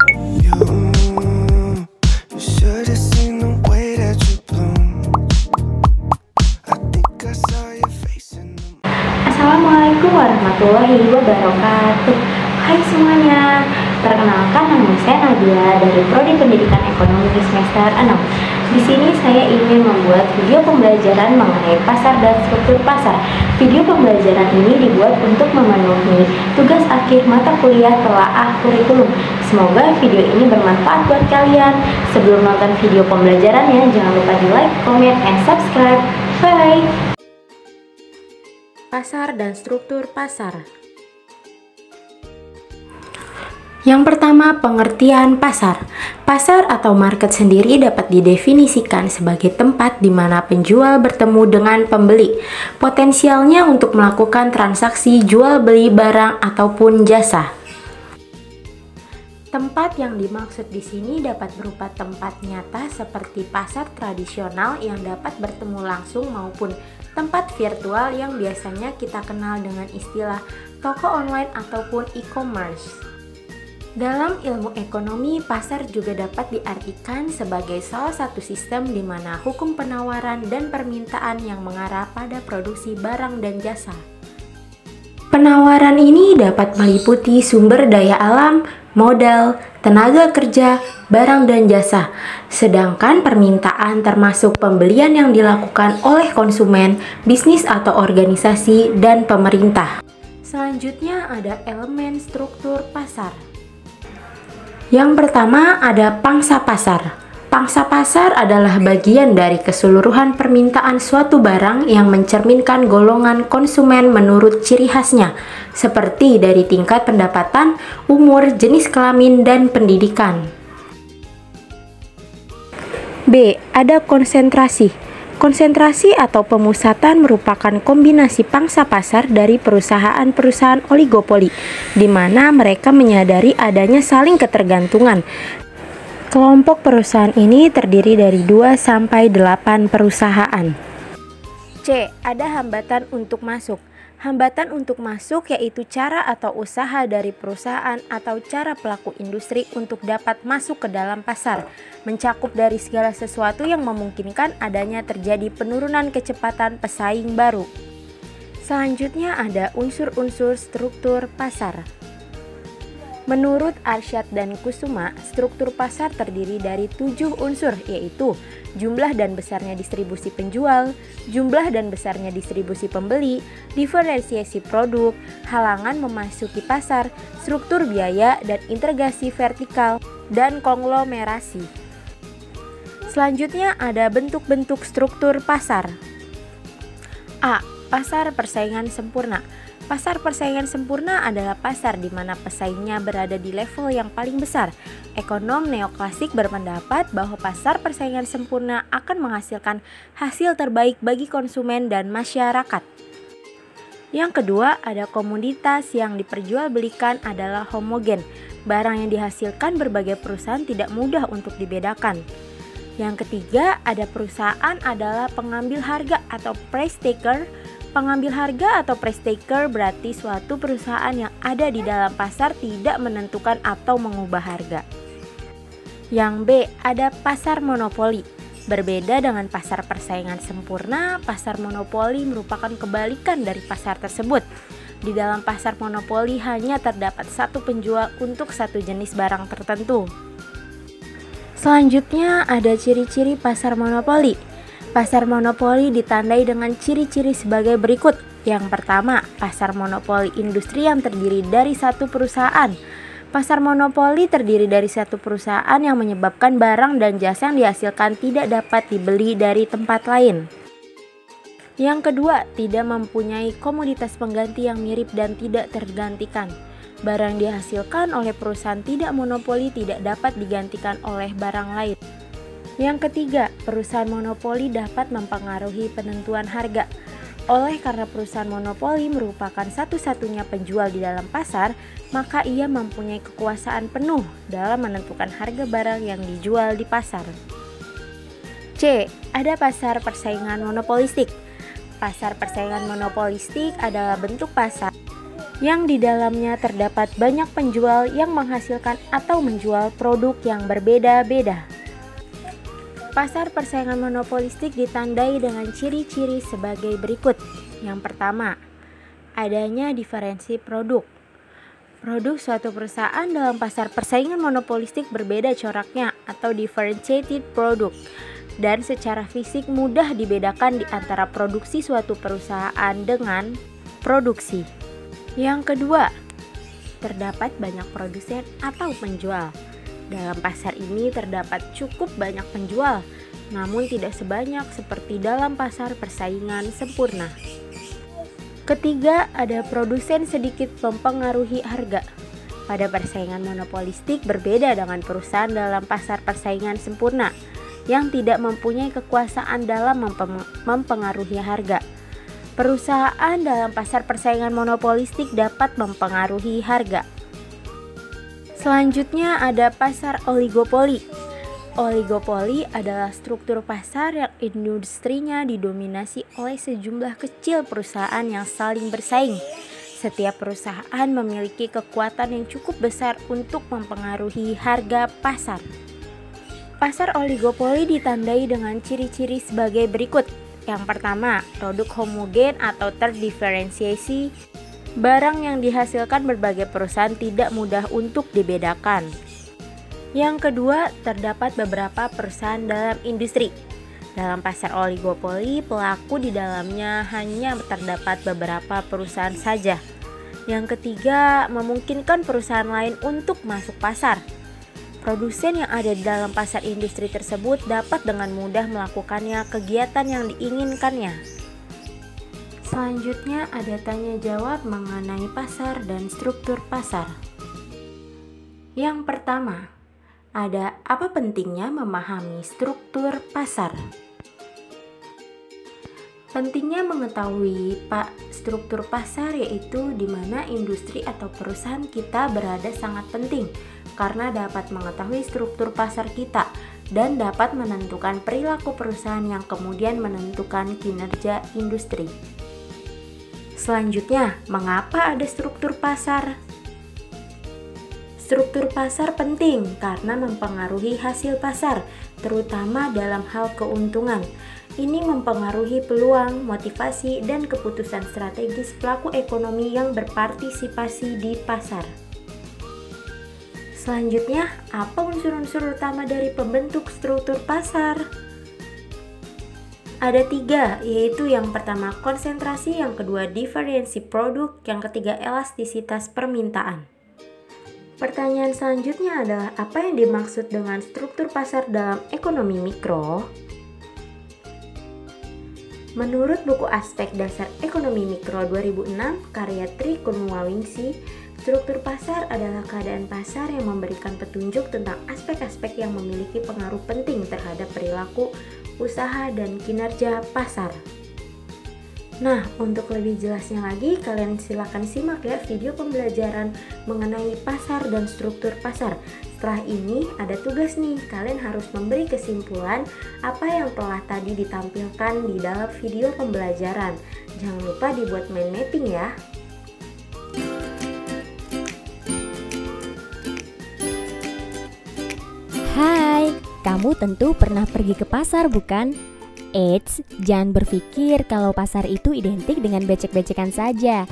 You should have seen the way that you bloom. I think I saw your face in the Assalamualaikum warahmatullahi wabarakatuh. Hai semuanya, perkenalkan nama saya Nadia dari Prodi Pendidikan Ekonomi semester 6. Di sini saya ingin membuat video pembelajaran mengenai pasar dan struktur pasar. Video pembelajaran ini dibuat untuk memenuhi tugas akhir mata kuliah telaah kurikulum. Semoga video ini bermanfaat buat kalian. Sebelum nonton video pembelajarannya, jangan lupa di like, comment, and subscribe. Bye! Pasar dan struktur pasar. Yang pertama, pengertian pasar. Pasar atau market sendiri dapat didefinisikan sebagai tempat di mana penjual bertemu dengan pembeli. Potensialnya untuk melakukan transaksi jual beli barang ataupun jasa. Tempat yang dimaksud di sini dapat berupa tempat nyata seperti pasar tradisional yang dapat bertemu langsung maupun tempat virtual yang biasanya kita kenal dengan istilah toko online ataupun e-commerce. Dalam ilmu ekonomi, pasar juga dapat diartikan sebagai salah satu sistem di mana hukum penawaran dan permintaan yang mengarah pada produksi barang dan jasa. Penawaran ini dapat meliputi sumber daya alam, modal, tenaga kerja, barang dan jasa. Sedangkan permintaan termasuk pembelian yang dilakukan oleh konsumen, bisnis atau organisasi, dan pemerintah. Selanjutnya ada elemen struktur pasar. Yang pertama ada pangsa pasar. Pangsa pasar adalah bagian dari keseluruhan permintaan suatu barang yang mencerminkan golongan konsumen menurut ciri khasnya, seperti dari tingkat pendapatan, umur, jenis kelamin, dan pendidikan. B. Ada konsentrasi. Konsentrasi atau pemusatan merupakan kombinasi pangsa pasar dari perusahaan-perusahaan oligopoli, di mana mereka menyadari adanya saling ketergantungan. Kelompok perusahaan ini terdiri dari 2-8 perusahaan. C. Ada hambatan untuk masuk. Hambatan untuk masuk yaitu cara atau usaha dari perusahaan atau cara pelaku industri untuk dapat masuk ke dalam pasar, mencakup dari segala sesuatu yang memungkinkan adanya terjadi penurunan kecepatan pesaing baru. Selanjutnya ada unsur-unsur struktur pasar. Menurut Arsyad dan Kusuma, struktur pasar terdiri dari 7 unsur, yaitu jumlah dan besarnya distribusi penjual, jumlah dan besarnya distribusi pembeli, diferensiasi produk, halangan memasuki pasar, struktur biaya dan integrasi vertikal, dan konglomerasi. Selanjutnya ada bentuk-bentuk struktur pasar. A. Pasar persaingan sempurna. Pasar persaingan sempurna adalah pasar di mana pesaingnya berada di level yang paling besar. Ekonom neoklasik berpendapat bahwa pasar persaingan sempurna akan menghasilkan hasil terbaik bagi konsumen dan masyarakat. Yang kedua, ada komoditas yang diperjualbelikan adalah homogen. Barang yang dihasilkan berbagai perusahaan tidak mudah untuk dibedakan. Yang ketiga, ada perusahaan adalah pengambil harga atau price taker. Pengambil harga atau price taker berarti suatu perusahaan yang ada di dalam pasar tidak menentukan atau mengubah harga. Yang B, ada pasar monopoli. Berbeda dengan pasar persaingan sempurna, pasar monopoli merupakan kebalikan dari pasar tersebut. Di dalam pasar monopoli hanya terdapat satu penjual untuk satu jenis barang tertentu. Selanjutnya ada ciri-ciri pasar monopoli. Pasar monopoli ditandai dengan ciri-ciri sebagai berikut. Yang pertama, pasar monopoli industri yang terdiri dari satu perusahaan. Pasar monopoli terdiri dari satu perusahaan yang menyebabkan barang dan jasa yang dihasilkan tidak dapat dibeli dari tempat lain. Yang kedua, tidak mempunyai komoditas pengganti yang mirip dan tidak tergantikan. Barang yang dihasilkan oleh perusahaan tidak monopoli tidak dapat digantikan oleh barang lain. Yang ketiga, perusahaan monopoli dapat mempengaruhi penentuan harga. Oleh karena perusahaan monopoli merupakan satu-satunya penjual di dalam pasar, maka ia mempunyai kekuasaan penuh dalam menentukan harga barang yang dijual di pasar. C. Ada pasar persaingan monopolistik. Pasar persaingan monopolistik adalah bentuk pasar yang di dalamnya terdapat banyak penjual yang menghasilkan atau menjual produk yang berbeda-beda. Pasar persaingan monopolistik ditandai dengan ciri-ciri sebagai berikut. Yang pertama, adanya diferensi produk. Produk suatu perusahaan dalam pasar persaingan monopolistik berbeda coraknya atau differentiated product, dan secara fisik mudah dibedakan di antara produksi suatu perusahaan dengan produksi. Yang kedua, terdapat banyak produsen atau penjual. Dalam pasar ini terdapat cukup banyak penjual, namun tidak sebanyak seperti dalam pasar persaingan sempurna. Ketiga, ada produsen sedikit mempengaruhi harga. Pada persaingan monopolistik berbeda dengan perusahaan dalam pasar persaingan sempurna yang tidak mempunyai kekuasaan dalam mempengaruhi harga. Perusahaan dalam pasar persaingan monopolistik dapat mempengaruhi harga. Selanjutnya ada pasar oligopoli. Oligopoli adalah struktur pasar yang industrinya didominasi oleh sejumlah kecil perusahaan yang saling bersaing. Setiap perusahaan memiliki kekuatan yang cukup besar untuk mempengaruhi harga pasar. Pasar oligopoli ditandai dengan ciri-ciri sebagai berikut. Yang pertama, produk homogen atau terdiferensiasi. Barang yang dihasilkan berbagai perusahaan tidak mudah untuk dibedakan. Yang kedua, terdapat beberapa perusahaan dalam industri. Dalam pasar oligopoli, pelaku di dalamnya hanya terdapat beberapa perusahaan saja. Yang ketiga, memungkinkan perusahaan lain untuk masuk pasar. Produsen yang ada di dalam pasar industri tersebut dapat dengan mudah melakukannya kegiatan yang diinginkannya. Selanjutnya ada tanya jawab mengenai pasar dan struktur pasar. Yang pertama, ada apa pentingnya memahami struktur pasar? Pentingnya mengetahui struktur pasar yaitu di mana industri atau perusahaan kita berada sangat penting karena dapat mengetahui struktur pasar kita dan dapat menentukan perilaku perusahaan yang kemudian menentukan kinerja industri. Selanjutnya, mengapa ada struktur pasar? Struktur pasar penting karena mempengaruhi hasil pasar, terutama dalam hal keuntungan. Ini mempengaruhi peluang, motivasi, dan keputusan strategis pelaku ekonomi yang berpartisipasi di pasar. Selanjutnya, apa unsur-unsur utama dari pembentuk struktur pasar? Ada 3, yaitu yang pertama konsentrasi, yang kedua diferensi produk, yang ketiga elastisitas permintaan. Pertanyaan selanjutnya adalah apa yang dimaksud dengan struktur pasar dalam ekonomi mikro? Menurut buku Aspek Dasar Ekonomi Mikro 2006 karya Tri Kurniawingsi, struktur pasar adalah keadaan pasar yang memberikan petunjuk tentang aspek-aspek yang memiliki pengaruh penting terhadap perilaku, usaha, dan kinerja pasar. Nah, untuk lebih jelasnya lagi, kalian silakan simak ya video pembelajaran mengenai pasar dan struktur pasar. Setelah ini ada tugas nih, kalian harus memberi kesimpulan apa yang telah tadi ditampilkan di dalam video pembelajaran. Jangan lupa dibuat mind mapping ya. Hai, kamu tentu pernah pergi ke pasar bukan? Eits, jangan berpikir kalau pasar itu identik dengan becek-becekan saja.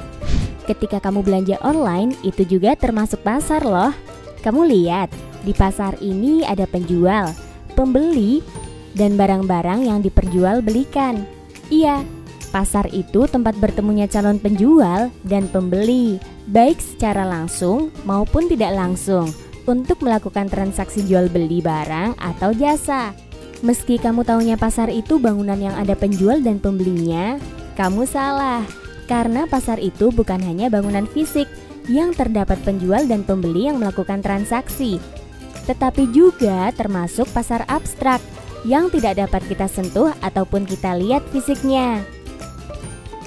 Ketika kamu belanja online, itu juga termasuk pasar loh. Kamu lihat, di pasar ini ada penjual, pembeli, dan barang-barang yang diperjualbelikan. Iya, pasar itu tempat bertemunya calon penjual dan pembeli, baik secara langsung maupun tidak langsung, untuk melakukan transaksi jual beli barang atau jasa. Meski kamu taunya pasar itu bangunan yang ada penjual dan pembelinya, kamu salah. Karena pasar itu bukan hanya bangunan fisik yang terdapat penjual dan pembeli yang melakukan transaksi, tetapi juga termasuk pasar abstrak yang tidak dapat kita sentuh ataupun kita lihat fisiknya.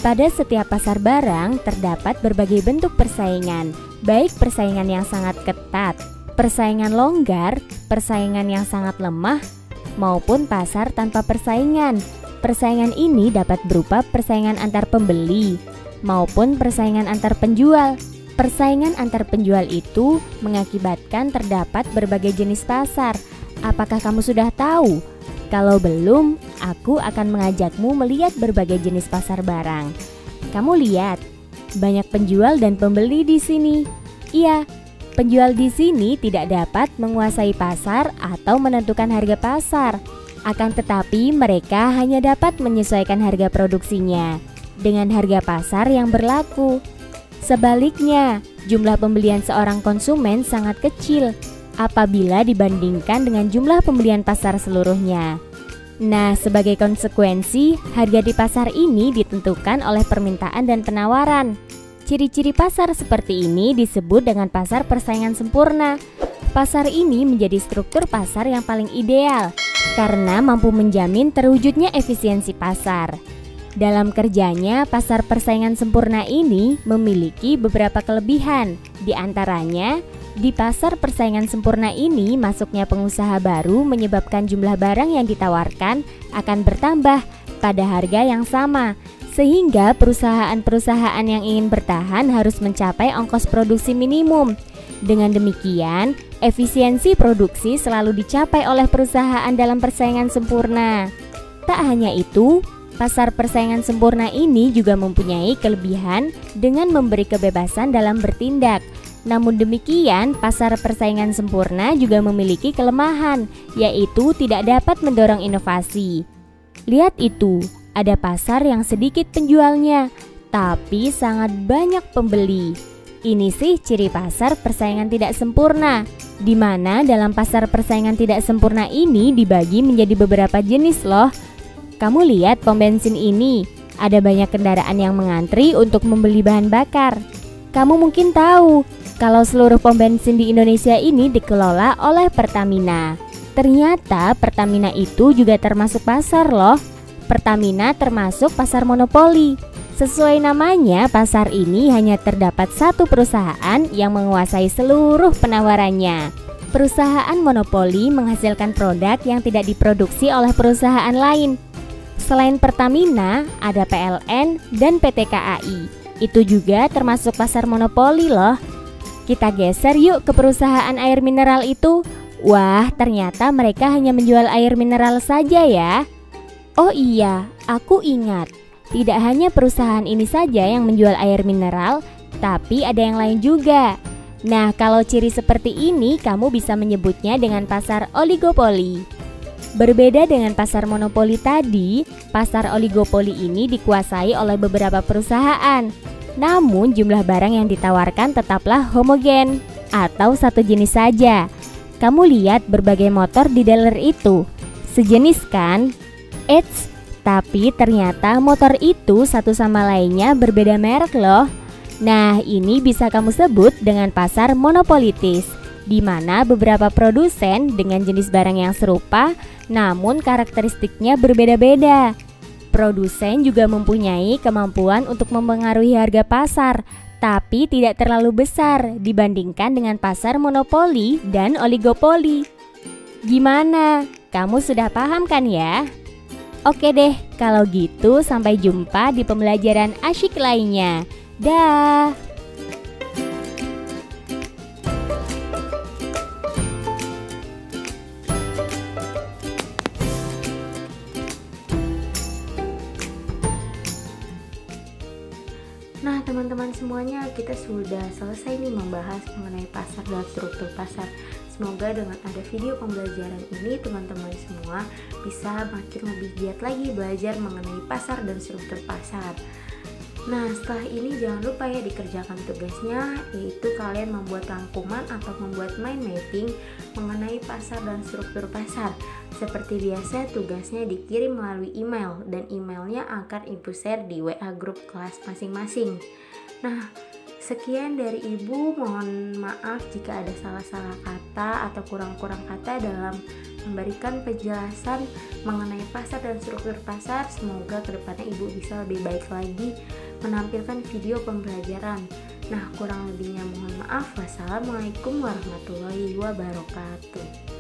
Pada setiap pasar barang terdapat berbagai bentuk persaingan, baik persaingan yang sangat ketat, persaingan longgar, persaingan yang sangat lemah, maupun pasar tanpa persaingan. Persaingan ini dapat berupa persaingan antar pembeli, maupun persaingan antar penjual. Persaingan antar penjual itu mengakibatkan terdapat berbagai jenis pasar. Apakah kamu sudah tahu? Kalau belum, aku akan mengajakmu melihat berbagai jenis pasar barang. Kamu lihat, banyak penjual dan pembeli di sini. Iya, penjual di sini tidak dapat menguasai pasar atau menentukan harga pasar. Akan tetapi mereka hanya dapat menyesuaikan harga produksinya dengan harga pasar yang berlaku. Sebaliknya, jumlah pembelian seorang konsumen sangat kecil apabila dibandingkan dengan jumlah pembelian pasar seluruhnya. Nah, sebagai konsekuensi, harga di pasar ini ditentukan oleh permintaan dan penawaran. Ciri-ciri pasar seperti ini disebut dengan pasar persaingan sempurna. Pasar ini menjadi struktur pasar yang paling ideal karena mampu menjamin terwujudnya efisiensi pasar. Dalam kerjanya, pasar persaingan sempurna ini memiliki beberapa kelebihan. Di antaranya, di pasar persaingan sempurna ini masuknya pengusaha baru menyebabkan jumlah barang yang ditawarkan akan bertambah pada harga yang sama, sehingga perusahaan-perusahaan yang ingin bertahan harus mencapai ongkos produksi minimum. Dengan demikian, efisiensi produksi selalu dicapai oleh perusahaan dalam persaingan sempurna. Tak hanya itu, pasar persaingan sempurna ini juga mempunyai kelebihan dengan memberi kebebasan dalam bertindak. Namun demikian, pasar persaingan sempurna juga memiliki kelemahan, yaitu tidak dapat mendorong inovasi. Lihat itu, ada pasar yang sedikit penjualnya, tapi sangat banyak pembeli. Ini sih ciri pasar persaingan tidak sempurna, di mana dalam pasar persaingan tidak sempurna ini dibagi menjadi beberapa jenis loh. Kamu lihat pom bensin ini, ada banyak kendaraan yang mengantri untuk membeli bahan bakar. Kamu mungkin tahu kalau seluruh pom bensin di Indonesia ini dikelola oleh Pertamina. Ternyata Pertamina itu juga termasuk pasar loh. Pertamina termasuk pasar monopoli. Sesuai namanya, pasar ini hanya terdapat satu perusahaan yang menguasai seluruh penawarannya. Perusahaan monopoli menghasilkan produk yang tidak diproduksi oleh perusahaan lain. Selain Pertamina, ada PLN dan PT KAI. Itu juga termasuk pasar monopoli loh. Kita geser yuk ke perusahaan air mineral itu. Wah, ternyata mereka hanya menjual air mineral saja ya. Oh iya, aku ingat. Tidak hanya perusahaan ini saja yang menjual air mineral, tapi ada yang lain juga. Nah, kalau ciri seperti ini kamu bisa menyebutnya dengan pasar oligopoli. Berbeda dengan pasar monopoli tadi, pasar oligopoli ini dikuasai oleh beberapa perusahaan. Namun jumlah barang yang ditawarkan tetaplah homogen atau satu jenis saja. Kamu lihat berbagai motor di dealer itu, sejenis kan? Eits, tapi ternyata motor itu satu sama lainnya berbeda merek loh. Nah, ini bisa kamu sebut dengan pasar monopolitis, di mana beberapa produsen dengan jenis barang yang serupa, namun karakteristiknya berbeda-beda. Produsen juga mempunyai kemampuan untuk mempengaruhi harga pasar, tapi tidak terlalu besar dibandingkan dengan pasar monopoli dan oligopoli. Gimana? Kamu sudah paham kan ya? Oke deh, kalau gitu sampai jumpa di pembelajaran asyik lainnya. Dah. Nah teman-teman semuanya, kita sudah selesai nih membahas mengenai pasar dan struktur pasar. Semoga dengan ada video pembelajaran ini teman-teman semua bisa makin lebih giat lagi belajar mengenai pasar dan struktur pasar. Nah setelah ini jangan lupa ya dikerjakan tugasnya, yaitu kalian membuat rangkuman atau membuat mind mapping mengenai pasar dan struktur pasar. Seperti biasa tugasnya dikirim melalui email dan emailnya akan ibu share di WA grup kelas masing-masing. Nah sekian dari ibu, mohon maaf jika ada salah-salah kata atau kurang-kurang kata dalam memberikan penjelasan mengenai pasar dan struktur pasar. Semoga kedepannya ibu bisa lebih baik lagi menampilkan video pembelajaran. Nah kurang lebihnya mohon maaf. Wassalamualaikum warahmatullahi wabarakatuh.